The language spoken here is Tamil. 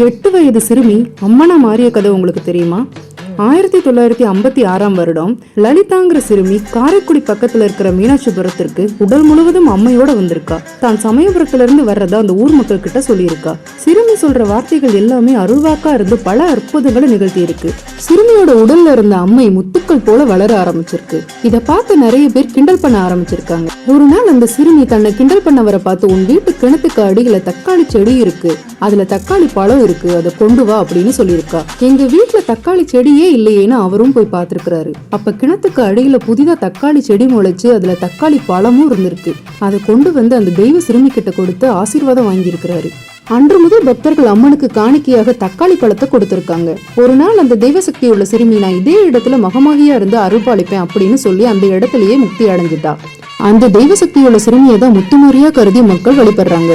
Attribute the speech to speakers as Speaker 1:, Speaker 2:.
Speaker 1: 8 வயது சிறுமி அம்மனா மாறிய கதை உங்களுக்கு தெரியுமா? 1956 வருடம் லலிதாங்கிற சிறுமி காரைக்குடி பக்கத்துல இருக்கிற மீனாட்சிபுரத்திற்கு உடல் முழுவதும் அம்மையோட வந்திருக்கா. தான் சமயபுரத்துல இருந்து வர்றதா அந்த ஊர் மக்கள் கிட்ட சொல்லியிருக்கா. சிறுமி சொல்ற வார்த்தைகள் எல்லாமே அருள்வாக்கா இருந்து பல அற்புதங்களை நிகழ்த்தி இருக்கு. சிறுமியோட உடல்ல இருந்த அம்மை முத்துக்கள் போல வளர ஆரம்பிச்சிருக்கு. இத பார்த்து நிறைய பேர் கிண்டல் பண்ண ஆரம்பிச்சிருக்காங்க. ஒரு நாள் அந்த சிறுமி தன்னை கிண்டல் பண்ணவரை பார்த்து, உன் வீட்டு கிணத்துக்கு அடியில தக்காளி செடி இருக்கு, அதுல தக்காளி பழம் இருக்கு, அதை கொண்டு வா அப்படின்னு சொல்லியிருக்கா. எங்க வீட்டுல தக்காளி செடியே இல்லையேன்னு அவரும் போய் பார்த்திருக்கிறாரு. அப்ப கிணத்துக்கு அடியில புதிதா தக்காளி செடி முளைச்சு அதுல தக்காளி பழமும் இருந்திருக்கு. அதை கொண்டு வந்து அந்த தெய்வ சிறுமி கிட்ட கொடுத்து ஆசீர்வாதம் வாங்கியிருக்கிறாரு. அன்று முதல் பக்தர்கள் அம்மனுக்கு காணிக்கையாக தக்காளி பழத்தை கொடுத்திருக்காங்க. ஒரு நாள் அந்த தெய்வ சக்தி உள்ள சிறுமி, நான் இதே இடத்துல மகமாகியா இருந்து அருள்பாலிப்பேன் அப்படின்னு சொல்லி அந்த இடத்திலேயே முக்தி அடைஞ்சிட்டா. அந்த தெய்வ சக்தி உள்ள சிறுமியை தான் முத்துமாரியா கருதி மக்கள் வழிபடுறாங்க.